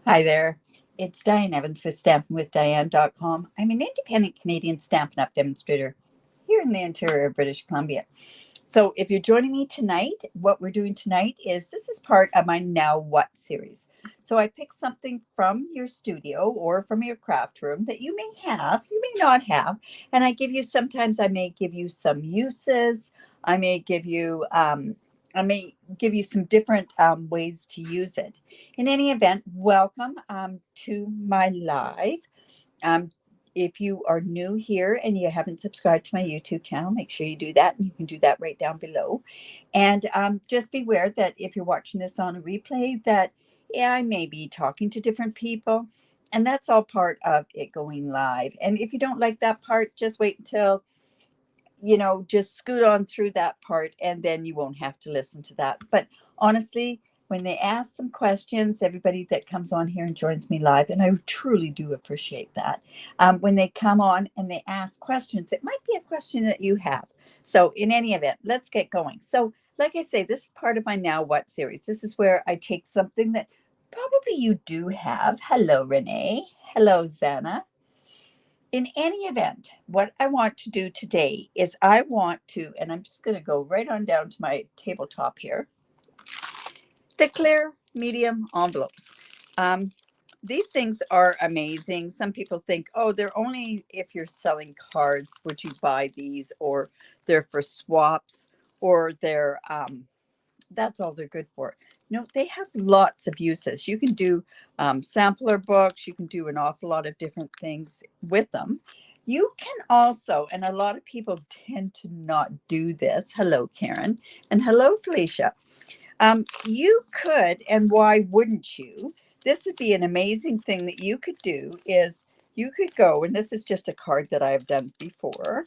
Hi there. It's Diane Evans with stampinwithdiane.com. I'm an independent Canadian Stampin' Up demonstrator here in the interior of British Columbia. So if you're joining me tonight, what we're doing tonight is this is part of my Now What series. So I pick something from your studio or from your craft room that you may have, you may not have, and sometimes I may give you some uses. I may give you some different ways to use it. In any event, welcome to my live. Um, if you are new here and you haven't subscribed to my YouTube channel, make sure you do that. And you can do that right down below. And just beware that if you're watching this on a replay, that I may be talking to different people. And that's all part of it going live. And if you don't like that part, just wait until just scoot on through that part and then you won't have to listen to that. But honestly, when they ask some questions, everybody that comes on here and joins me live, and I truly do appreciate that, when they come on and they ask questions, it might be a question that you have. So in any event, let's get going. So like I say, this is part of my Now What series. This is where I take something that probably you do have. Hello, Renee. Hello, Zana. In any event, what I want to do today is and I'm just going to go right on down to my tabletop here, the clear medium envelopes. Um, these things are amazing. Some people think, oh, they're only if you're selling cards would you buy these, or they're for swaps, or that's all they're good for. No, they have lots of uses. You can do sampler books. You can do an awful lot of different things with them. You can also, and a lot of people tend to not do this. Hello, Karen, and hello, Felicia. You could, and why wouldn't you? This would be an amazing thing that you could do is you could go, and this is just a card that I've done before,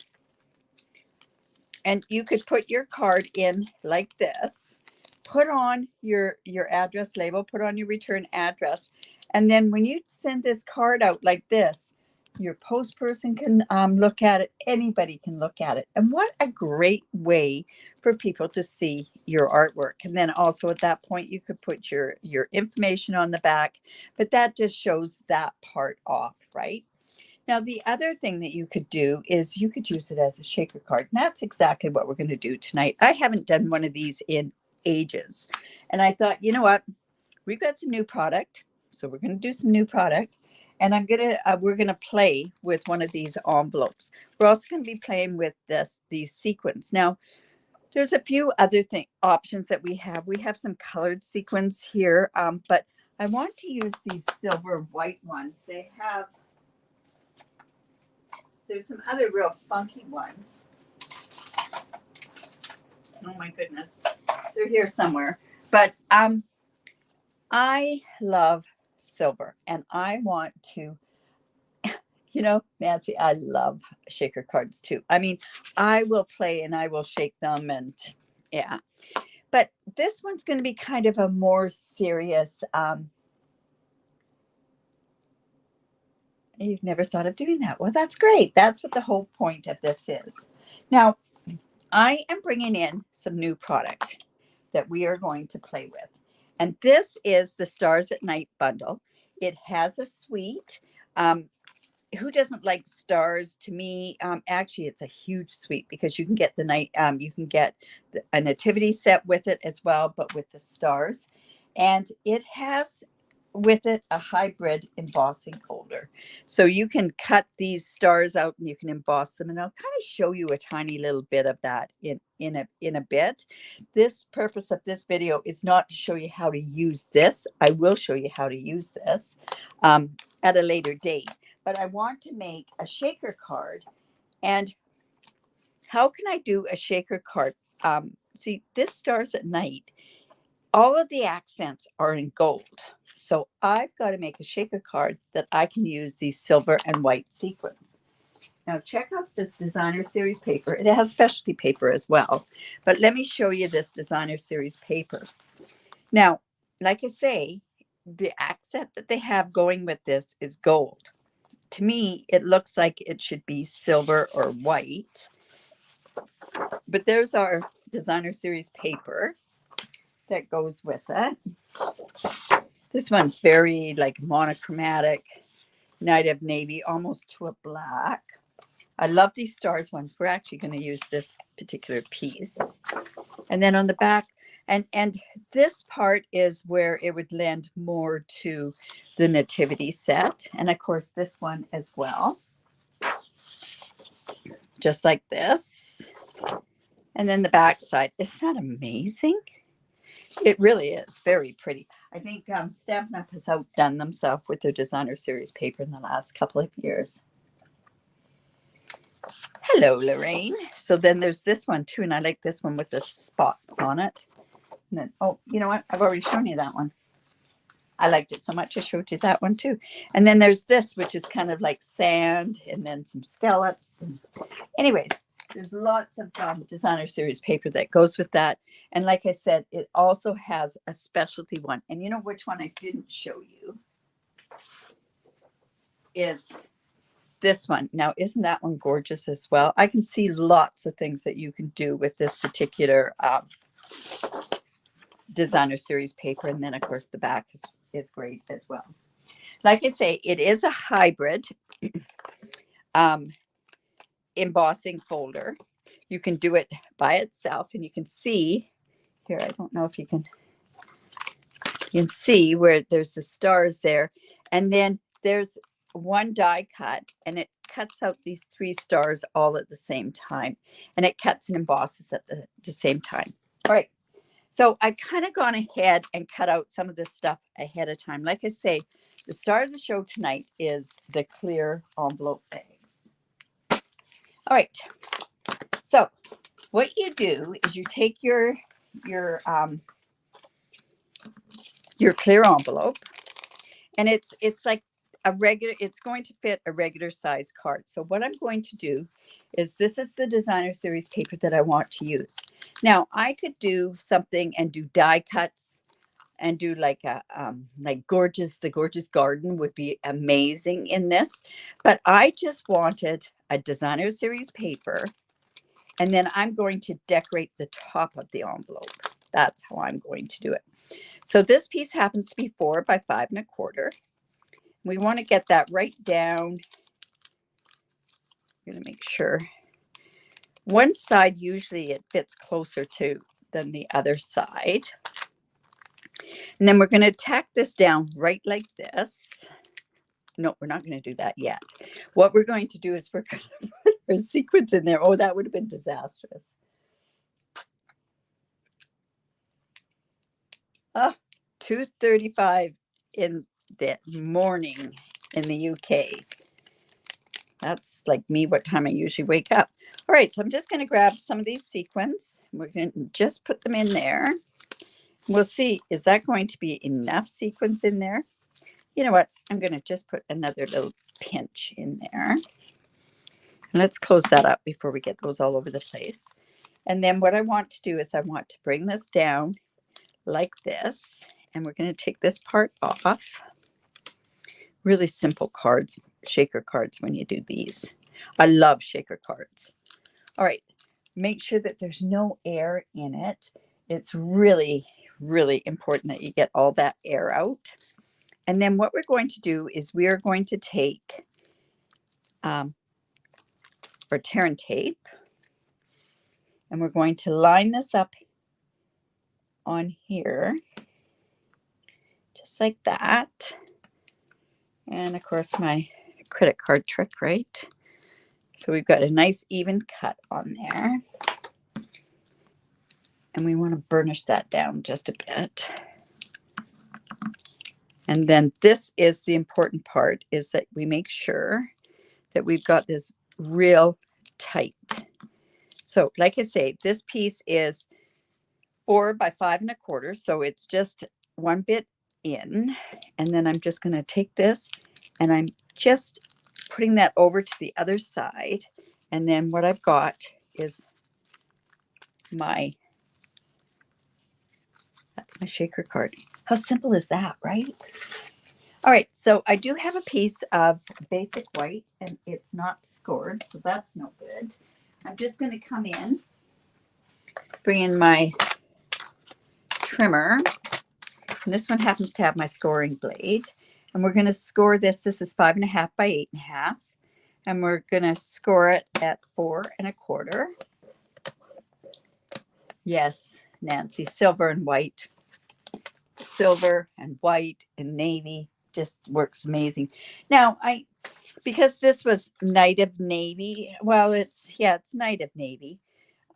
and you could put your card in like this, put on your address label, put on your return address, and then when you send this card out like this, your post person can look at it. Anybody can look at it. And what a great way for people to see your artwork. And then also at that point, you could put your information on the back, but that just shows that part off, right? Now, the other thing that you could do is you could use it as a shaker card. And that's exactly what we're going to do tonight. I haven't done one of these in ages. And I thought, you know what? We've got some new product. So we're going to do some new product. And we're going to play with one of these envelopes. We're also going to be playing with these sequins. Now, there's a few other options that we have. We have some colored sequins here, but I want to use these silver white ones. There's some other real funky ones. Oh my goodness. They're here somewhere. But I love silver, and I want to, Nancy, I love shaker cards too. I mean, I will play and I will shake them, and yeah. But this one's going to be kind of a more serious. You've never thought of doing that. Well, that's great. That's what the whole point of this is. Now, I am bringing in some new product that we are going to play with. And this is the Stars at Night bundle. It has a suite. Who doesn't like stars? To me, actually, it's a huge suite because you can get you can get a nativity set with it as well, but with the stars. And it has with it a hybrid embossing folder. So you can cut these stars out and you can emboss them. And I'll kind of show you a tiny little bit of that in a bit. This purpose of this video is not to show you how to use this. I will show you how to use this at a later date. But I want to make a shaker card. And how can I do a shaker card? See, this Stars at Night, all of the accents are in gold. So I've got to make a shaker card that I can use these silver and white sequins. Now check out this designer series paper. It has specialty paper as well. But let me show you this designer series paper. Now, like I say, the accent that they have going with this is gold. To me, it looks like it should be silver or white. But there's our designer series paper that goes with it. This one's very like monochromatic, night of navy, almost to a black. I love these stars ones. We're actually going to use this particular piece. And then on the back, and this part is where it would lend more to the nativity set. And of course, this one as well. Just like this. And then the back side. Isn't that amazing? It really is very pretty. I think Stampin' Up has outdone themselves with their designer series paper in the last couple of years. Hello, Lorraine. So then there's this one too, and I like this one with the spots on it. And then, oh, you know what? I've already shown you that one. I liked it so much, I showed you that one too. And then there's this, which is kind of like sand, and then some scallops. And anyways, there's lots of designer series paper that goes with that. And like I said, it also has a specialty one. And you know which one I didn't show you? Is this one. Now, isn't that one gorgeous as well? I can see lots of things that you can do with this particular designer series paper. And then, of course, the back is great as well. Like I say, it is a hybrid embossing folder. You can do it by itself, and you can see here. I don't know if you can see where there's the stars there. And then there's one die cut, and it cuts out these 3 stars all at the same time, and it cuts and embosses at the same time. All right, so I've kind of gone ahead and cut out some of this stuff ahead of time. Like I say, the star of the show tonight is the clear envelope bags. All right, so what you do is you take your clear envelope, and it's like a regular, it's going to fit a regular size card. So what I'm going to do is, this is the designer series paper that I want to use. Now I could do something and do die cuts and do like a the gorgeous garden would be amazing in this, but I just wanted a designer series paper, and then I'm going to decorate the top of the envelope. That's how I'm going to do it. So this piece happens to be 4 by 5 1/4. We want to get that right down. I'm going to make sure. One side, usually it fits closer to than the other side. And then we're going to tack this down right like this. No, we're not going to do that yet. What we're going to do is we're going to put our sequins in there. Oh, that would have been disastrous. Oh, 2:35 in the morning in the UK. That's like me, what time I usually wake up. All right, so I'm just going to grab some of these sequins. We're going to just put them in there. We'll see, is that going to be enough sequins in there? You know what? I'm going to just put another little pinch in there. And let's close that up before we get those all over the place. And then what I want to do is I want to bring this down like this. And we're going to take this part off. Really simple cards, shaker cards when you do these. I love shaker cards. All right, make sure that there's no air in it. It's really, really important that you get all that air out. And then what we're going to do is we are going to take our tear and tape, and we're going to line this up on here, just like that. And of course, my credit card trick, right? So we've got a nice even cut on there. And we want to burnish that down just a bit. And then this is the important part, is that we make sure that we've got this real tight. So like I say, this piece is 4 by 5 1/4. So it's just one bit in. And then I'm just going to take this and I'm just putting that over to the other side. And then what I've got is that's my shaker card. How simple is that, right? All right, so I do have a piece of basic white, and it's not scored, so that's no good. I'm just going to come in, bring in my trimmer, And this one happens to have my scoring blade. And we're going to score this. This is 5.5 by 8.5. And we're going to score it at 4.25. Yes, Nancy, silver and white. Silver and white and navy just works amazing. Now, because this was Night of Navy, well, it's Night of Navy.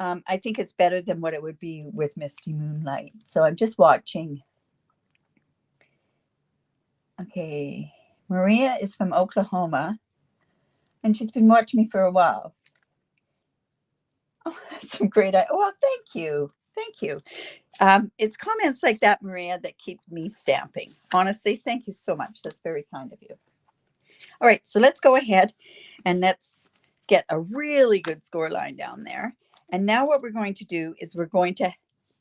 I think it's better than what it would be with Misty Moonlight. So I'm just watching. Okay, Maria is from Oklahoma, and she's been watching me for a while. Oh, some great. Well, thank you. Thank you. It's comments like that, Maria, that keep me stamping. Honestly, thank you so much. That's very kind of you. All right, so let's go ahead and let's get a really good score line down there. And now what we're going to do is we're going to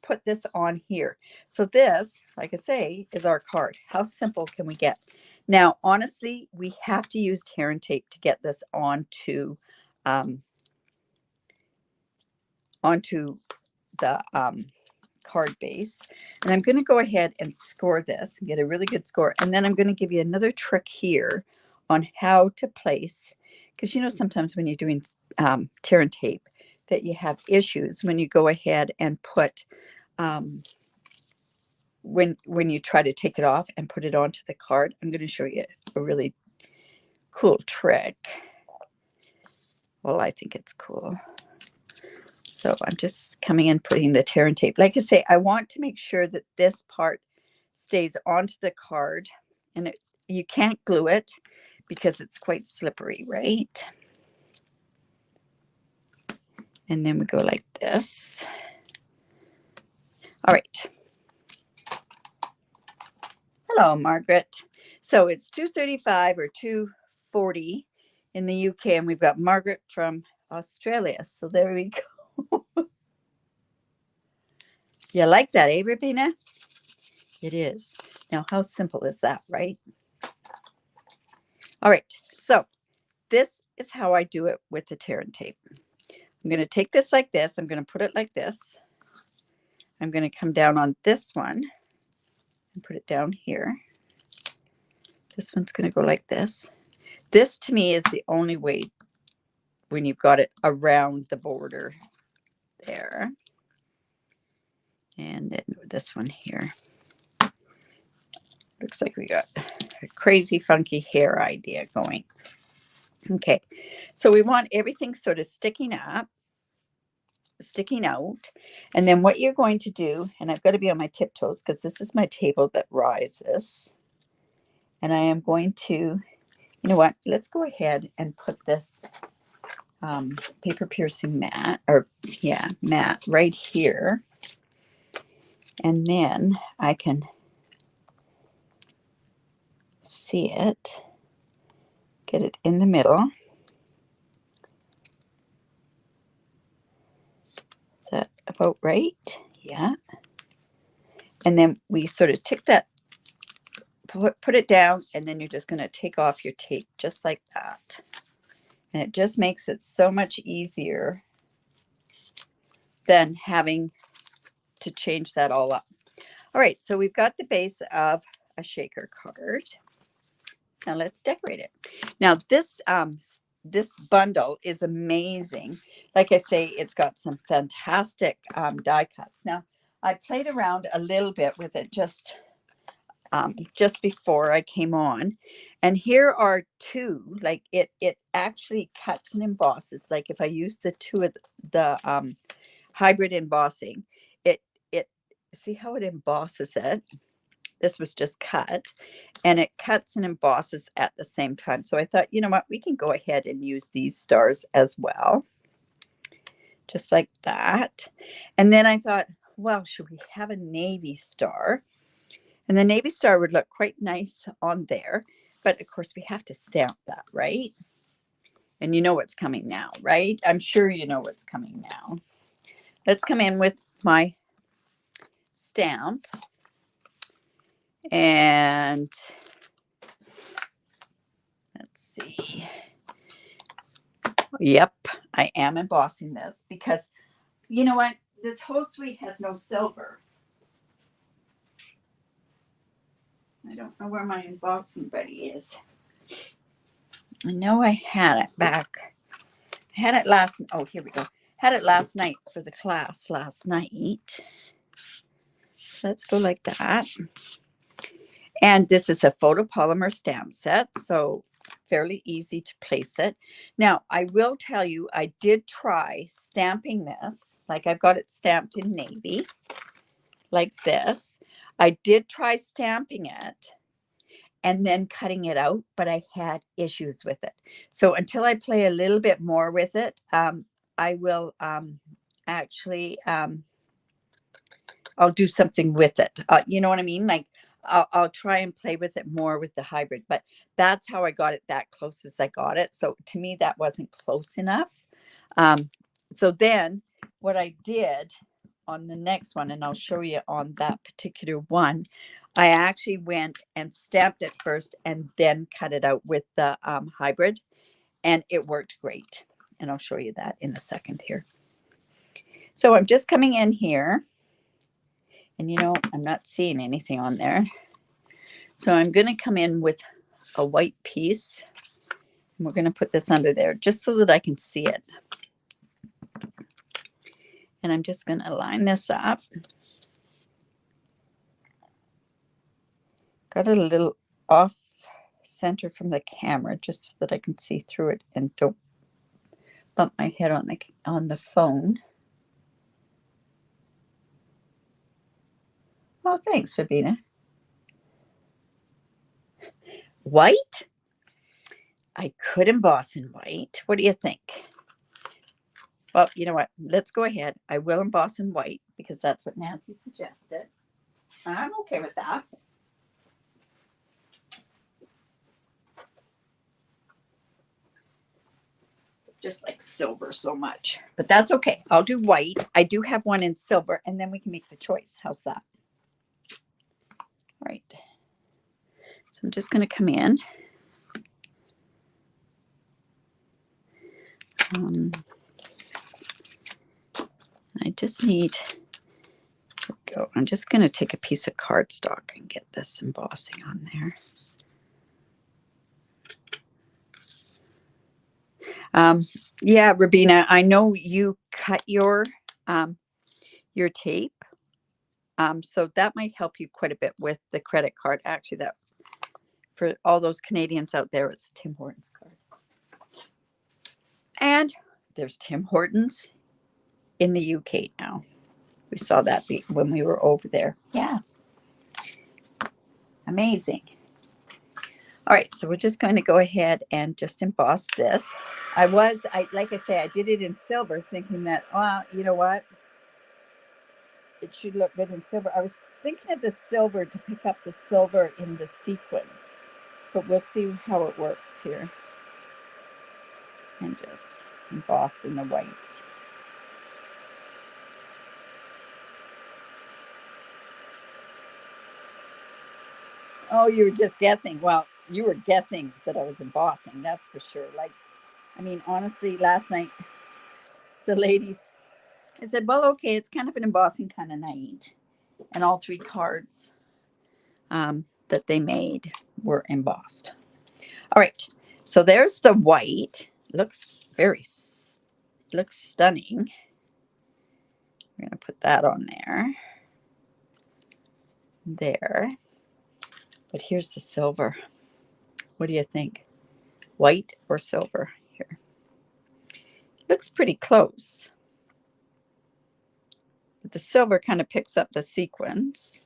put this on here. So this, like I say, is our card. How simple can we get? Now, honestly, we have to use tear and tape to get this onto the card base. And I'm going to go ahead and score this and get a really good score. And then I'm going to give you another trick here on how to place, because you know sometimes when you're doing tear and tape that you have issues when you go ahead and put when you try to take it off and put it onto the card. I'm going to show you a really cool trick. Well, I think it's cool. So I'm just coming in, putting the tear and tape. Like I say, I want to make sure that this part stays onto the card, and you can't glue it because it's quite slippery, right? And then we go like this. All right. Hello, Margaret. So it's 2:35 or 2:40 in the UK, and we've got Margaret from Australia. So there we go. You like that, eh, Rabina? It is. Now, how simple is that, right? All right. So this is how I do it with the tear and tape. I'm going to take this like this. I'm going to put it like this. I'm going to come down on this one and put it down here. This one's going to go like this. This to me is the only way when you've got it around the border there. And then this one here. Looks like we got a crazy funky hair idea going. Okay, so we want everything sort of sticking out. And then what you're going to do, and I've got to be on my tiptoes because this is my table that rises. And I am going to, you know what, let's go ahead and put this paper piercing mat, mat right here. And then I can see it, get it in the middle. Is that about right? Yeah. And then we sort of tick that, put it down, and then you're just going to take off your tape just like that. And it just makes it so much easier than having to change that all up. All right, so we've got the base of a shaker card. Now let's decorate it. Now this bundle is amazing. Like I say, it's got some fantastic die cuts. Now I played around a little bit with it just before I came on, and here are two. Like it actually cuts and embosses. Like if I use the two of the hybrid embossing, it see how it embosses it. This was just cut, and it cuts and embosses at the same time. So I thought, you know what, we can go ahead and use these stars as well, just like that. And then I thought, well, should we have a navy star? And the navy star would look quite nice on there. But of course, we have to stamp that, right? And you know what's coming now, right? I'm sure you know what's coming now. Let's come in with my stamp. And let's see. Yep, I am embossing this because you know what? This whole suite has no silver. I don't know where my embossing buddy is. I know I had it back. I had it last, oh, here we go. Had it last night for the class last night. Let's go like that. And this is a photopolymer stamp set, so fairly easy to place it. Now, I will tell you, I did try stamping this, like I've got it stamped in navy, like this. I did try stamping it and then cutting it out, but I had issues with it. So until I play a little bit more with it, I will actually, I'll do something with it. You know what I mean? Like I'll try and play with it more with the hybrid, but that's how I got it that close as I got it. So to me, that wasn't close enough. So then what I did on the next one, and I'll show you on that particular one, I actually went and stamped it first and then cut it out with the hybrid, and it worked great. And I'll show you that in a second here. So I'm just coming in here, and you know, I'm not seeing anything on there. So I'm going to come in with a white piece, and we're going to put this under there just so that I can see it. And I'm just going to line this up. Got it a little off center from the camera just so that I can see through it and don't bump my head on the phone. Oh, thanks, Sabina. White? I could emboss in white. What do you think? Well, you know what? Let's go ahead. I will emboss in white because that's what Nancy suggested. I'm okay with that. Just like silver so much, but that's okay. I'll do white. I do have one in silver, and then we can make the choice. How's that? All right. So I'm just going to come in. I just need, here we go. I'm just going to take a piece of cardstock and get this embossing on there. Yeah, Rabina, I know you cut your tape. So that might help you quite a bit with the credit card. Actually, that for all those Canadians out there, it's Tim Hortons card. And there's Tim Hortons in the UK now. We saw that when we were over there. Yeah. Amazing. All right, so we're just going to go ahead and just emboss this. Like I say, I did it in silver thinking that, well, you know what? It should look good in silver. I was thinking of the silver to pick up the silver in the sequins, but we'll see how it works here. And just emboss in the white. Oh, you were just guessing. Well, you were guessing that I was embossing, that's for sure. Like, I mean, honestly, last night, the ladies, I said, well, okay, it's kind of an embossing kind of night. And all 3 cards that they made were embossed. All right, so there's the white. Looks stunning. We're going to put that on there. But here's the silver. What do you think? White or silver here? Looks pretty close. But the silver kind of picks up the sequins.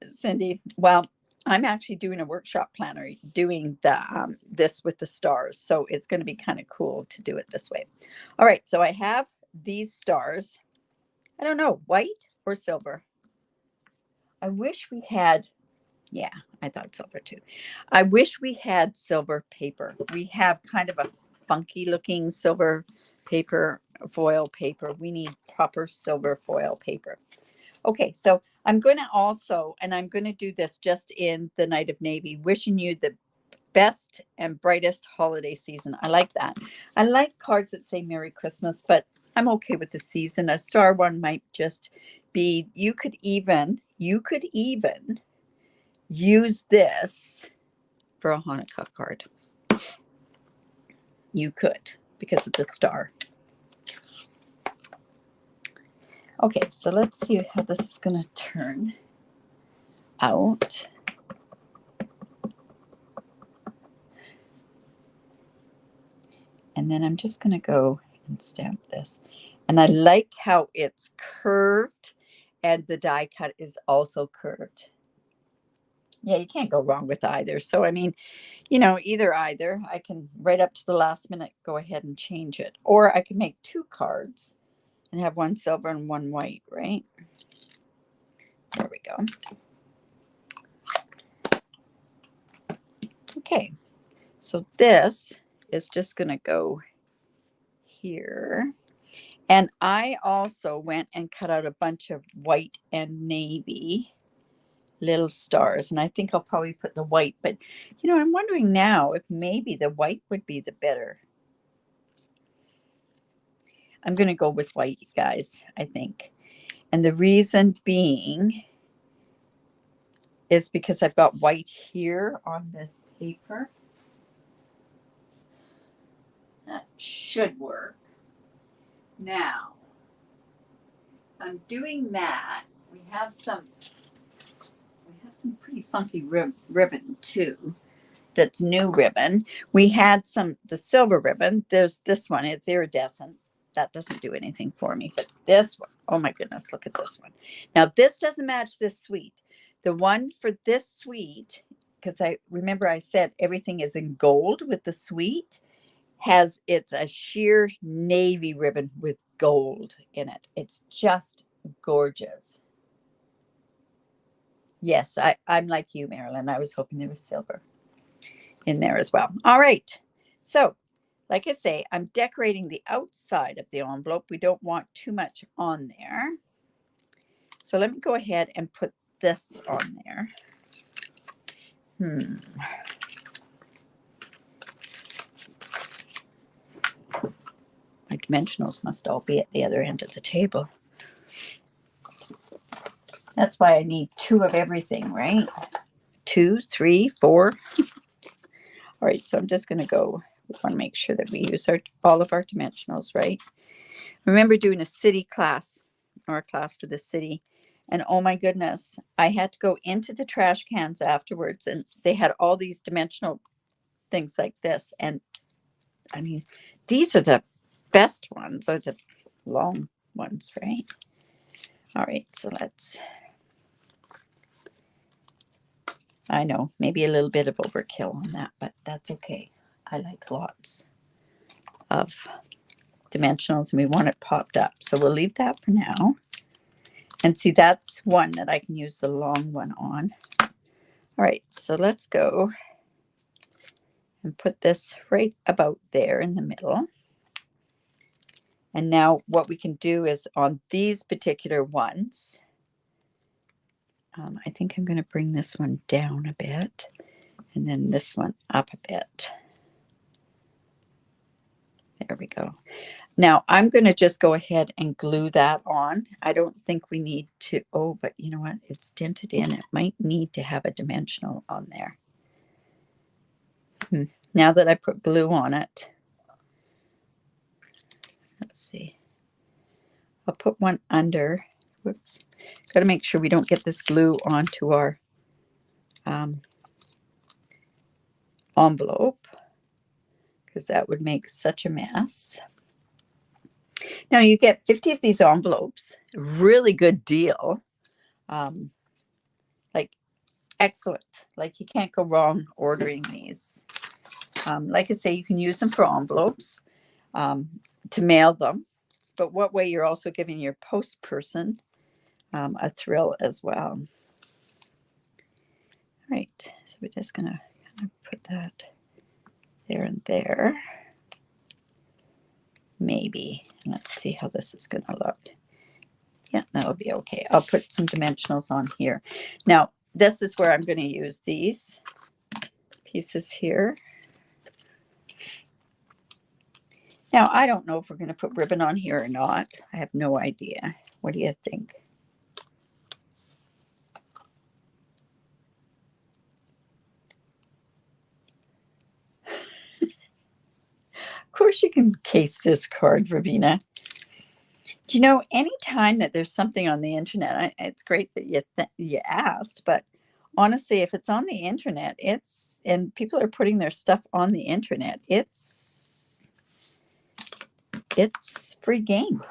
Cindy, well, I'm actually doing a workshop planner doing this with the stars. So it's going to be kind of cool to do it this way. All right, so I have these stars. I don't know, white or silver. I wish we had, yeah, I thought silver too. I wish we had silver paper. We have kind of a funky looking silver paper, foil paper. We need proper silver foil paper. Okay, so I'm going to also, and I'm going to do this just in the Night of Navy, wishing you the best and brightest holiday season. I like that. I like cards that say Merry Christmas, but I'm okay with the season. A star one might just be, you could even use this for a Hanukkah card. You could, because of the star. Okay, so let's see how this is going to turn out. And then I'm just going to go and stamp this. And I like how it's curved and the die cut is also curved. Yeah, you can't go wrong with either. So, I mean, you know, either. I can right up to the last minute go ahead and change it. Or I can make 2 cards and have one silver and one white, right? There we go. Okay, so this is just going to go here. And I also went and cut out a bunch of white and navy little stars. And I think I'll probably put the white. But, you know, I'm wondering now if maybe the white would be the better. I'm going to go with white, you guys, I think. And the reason being is because I've got white here on this paper. That should work. Now, I'm doing that. We have some pretty funky ribbon too. That's new ribbon. We had the silver ribbon. There's this one. It's iridescent. That doesn't do anything for me. But this one, oh my goodness, look at this one. Now this doesn't match this suite. The one for this suite, because I remember I said everything is in gold with the suite, it's a sheer navy ribbon with gold in it. It's just gorgeous. Yes, I'm like you, Marilyn. I was hoping there was silver in there as well. All right. So, like I say, I'm decorating the outside of the envelope. We don't want too much on there. So let me go ahead and put this on there. My dimensionals must all be at the other end of the table. That's why I need 2 of everything, right? 2, 3, 4. All right, so I'm just going to go. We want to make sure that we use all of our dimensionals, right? Remember doing a city class or a class for the city. And oh my goodness, I had to go into the trash cans afterwards and they had all these dimensional things like this. And I mean, these are the best ones, or the long ones, right? All right, so I know, maybe a little bit of overkill on that, but that's okay. I like lots of dimensionals and we want it popped up. So we'll leave that for now. And see, that's one that I can use the long one on. All right, so let's go and put this right about there in the middle. And now what we can do is on these particular ones, I think I'm going to bring this one down a bit and then this one up a bit. There we go. Now I'm going to just go ahead and glue that on. I don't think we need to, oh, but you know what? It's dented in. It might need to have a dimensional on there. Now that I put glue on it, let's see. I'll put one under. Whoops. Got to make sure we don't get this glue onto our envelope, because that would make such a mess. Now you get 50 of these envelopes, really good deal. Like excellent. Like you can't go wrong ordering these. Like I say, you can use them for envelopes to mail them. But what way you're also giving your post person a thrill as well. All right, so we're just going to kind of put that there and there. Maybe. Let's see how this is going to look. Yeah, that'll be okay. I'll put some dimensionals on here. Now, this is where I'm going to use these pieces here. Now, I don't know if we're going to put ribbon on here or not. I have no idea. What do you think? Of course, you can case this card, Ravina. Do you know, any time that there's something on the internet, it's great that you asked, but honestly, if it's on the internet, and people are putting their stuff on the internet, it's free game,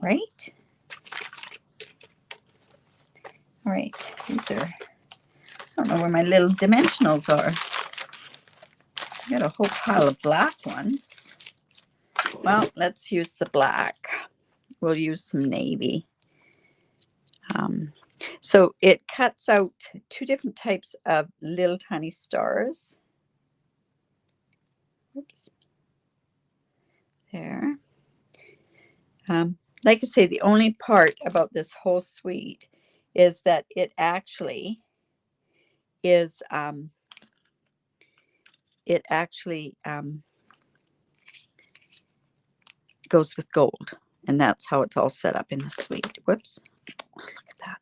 right? All right, these are, I don't know where my little dimensionals are. I got a whole pile of black ones. Well, let's use the black. We'll use some navy. So it cuts out two different types of little tiny stars. Oops. There. Like I say, the only part about this whole suite is that it actually is, goes with gold. And that's how it's all set up in the suite. Whoops. Look at that.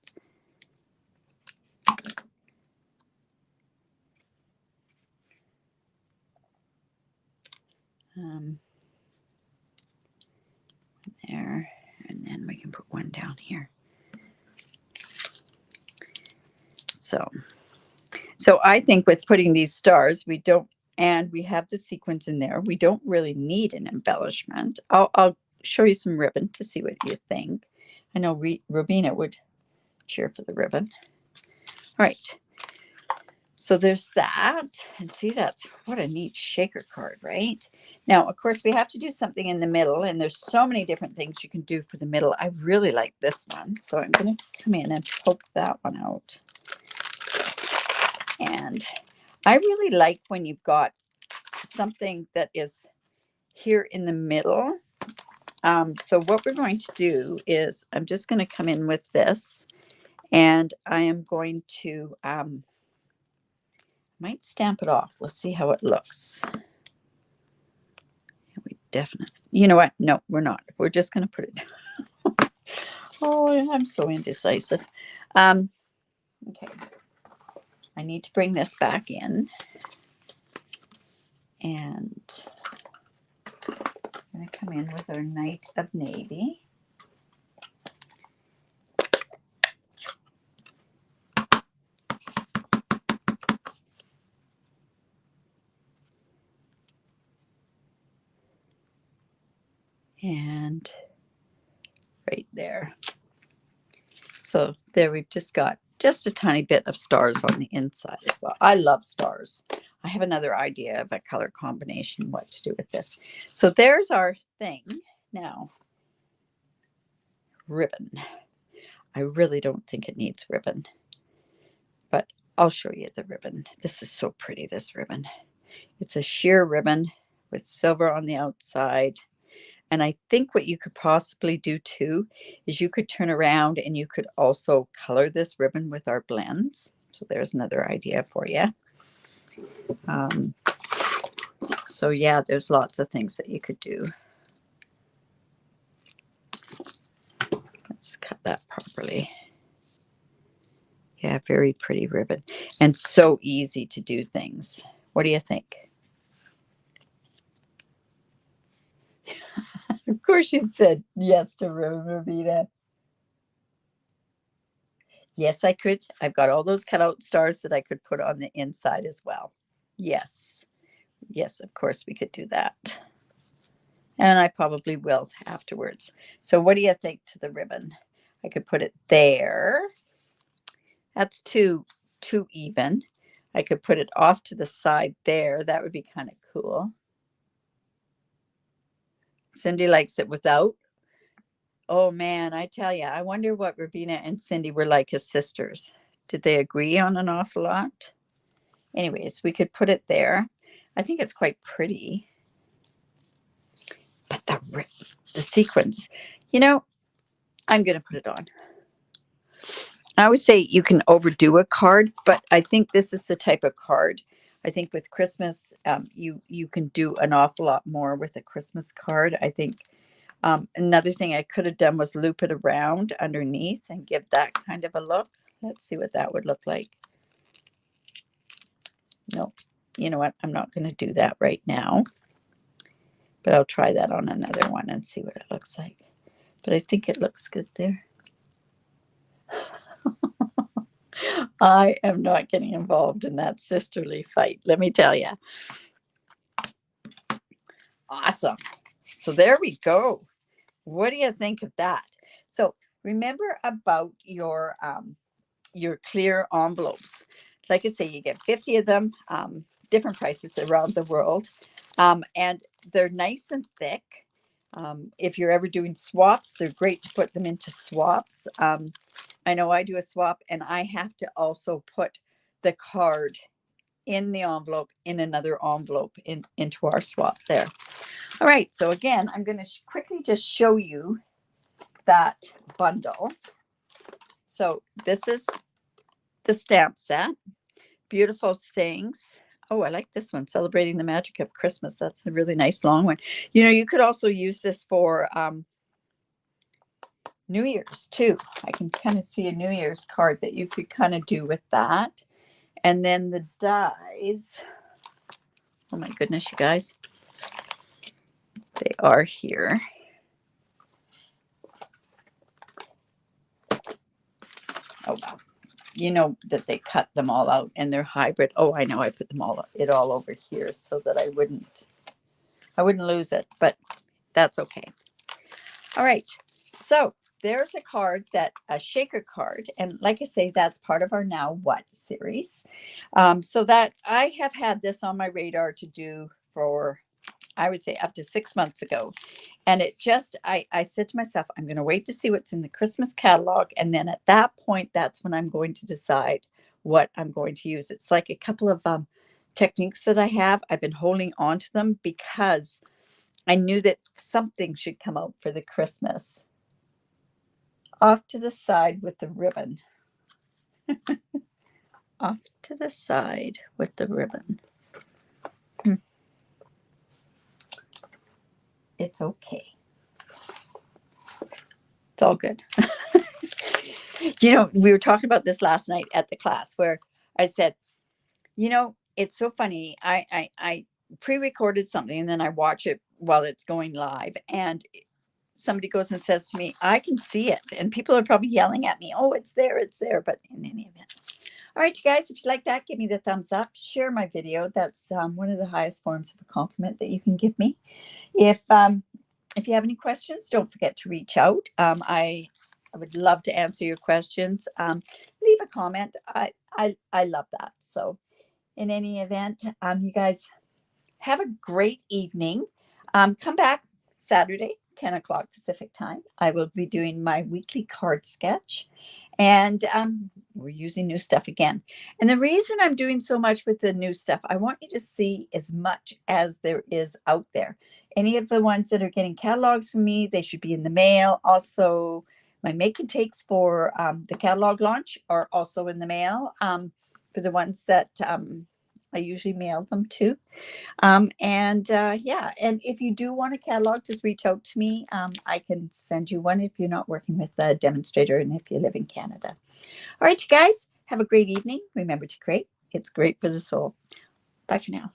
There. And then we can put one down here. So I think with putting these stars, we don't, and we have the sequins in there, we don't really need an embellishment. I'll show you some ribbon to see what you think. I know Robina would cheer for the ribbon. All right. So there's that. And see, that's what a neat shaker card, right? Now, of course, we have to do something in the middle, and there's so many different things you can do for the middle. I really like this one. So I'm going to come in and poke that one out. And I really like when you've got something that is here in the middle. So what we're going to do is I'm just going to come in with this, and I am going to might stamp it off. We'll see how it looks. We definitely, you know what? No, we're not. We're just going to put it down. Oh, I'm so indecisive. Okay. I need to bring this back in. And I'm going to come in with our Night of Navy. And right there. So there we've just got just a tiny bit of stars on the inside as well. I love stars. I have another idea of a color combination, what to do with this. So there's our thing. Now, ribbon. I really don't think it needs ribbon, but I'll show you the ribbon. This is so pretty, this ribbon. It's a sheer ribbon with silver on the outside. And I think what you could possibly do too is you could turn around and you could also color this ribbon with our blends. So there's another idea for you. So yeah, there's lots of things that you could do. Let's cut that properly. Yeah, very pretty ribbon. And so easy to do things. What do you think? Of course you said yes to Ravina. Yes, I could. I've got all those cutout stars that I could put on the inside as well. Yes. Yes, of course we could do that. And I probably will afterwards. So what do you think to the ribbon? I could put it there. That's too even. I could put it off to the side there. That would be kind of cool. Cindy likes it without. Oh man, I tell you, I wonder what Ravina and Cindy were like as sisters. Did they agree on an awful lot? Anyways, we could put it there. I think it's quite pretty. But the sequence, you know, I'm going to put it on. I would say you can overdo a card, but I think this is the type of card I think with Christmas, you can do an awful lot more with a Christmas card. I think another thing I could have done was loop it around underneath and give that kind of a look. Let's see what that would look like. No, you know what? I'm not going to do that right now, but I'll try that on another one and see what it looks like. But I think it looks good there. I am not getting involved in that sisterly fight, let me tell you. Awesome. So there we go. What do you think of that? So remember about your clear envelopes. Like I say, you get 50 of them, different prices around the world, and they're nice and thick. If you're ever doing swaps, they're great to put them into swaps. I know I do a swap, and I have to also put the card in the envelope in another envelope into our swap there. All right, so again, I'm going to quickly just show you that bundle. So this is the stamp set. Beautiful things. Oh, I like this one, Celebrating the Magic of Christmas. That's a really nice long one. You know, you could also use this for New Year's too. I can kind of see a New Year's card that you could kind of do with that. And then the dies. Oh my goodness, you guys. They are here. Oh, wow. You know that they cut them all out and they're hybrid. Oh, I know. I put them all over here so that I wouldn't lose it, but that's okay. All right. So there's a card a shaker card. And like I say, that's part of our Now What series. So that I have had this on my radar to do for, I would say, up to 6 months ago. And it just, I said to myself, I'm going to wait to see what's in the Christmas catalog. And then at that point, that's when I'm going to decide what I'm going to use. It's like a couple of techniques that I have. I've been holding on to them because I knew that something should come out for the Christmas. Off to the side with the ribbon. Off to the side with the ribbon. It's okay. It's all good. You know, we were talking about this last night at the class where I said, you know, it's so funny. I pre-recorded something and then I watch it while it's going live. And somebody goes and says to me, I can see it. And people are probably yelling at me, oh, it's there. But in any event. All right, you guys, if you like that, give me the thumbs up. Share my video. That's one of the highest forms of a compliment that you can give me. If you have any questions, don't forget to reach out. I would love to answer your questions. Leave a comment. I love that. So in any event, you guys have a great evening. Come back Saturday, 10 o'clock Pacific time. I will be doing my weekly card sketch. And we're using new stuff again. And the reason I'm doing so much with the new stuff, I want you to see as much as there is out there. Any of the ones that are getting catalogs from me, they should be in the mail. Also, my make and takes for the catalog launch are also in the mail for the ones that I usually mail them to. Yeah, and if you do want a catalog, just reach out to me. I can send you one if you're not working with a demonstrator and if you live in Canada. All right, you guys, have a great evening. Remember to create. It's great for the soul. Bye for now.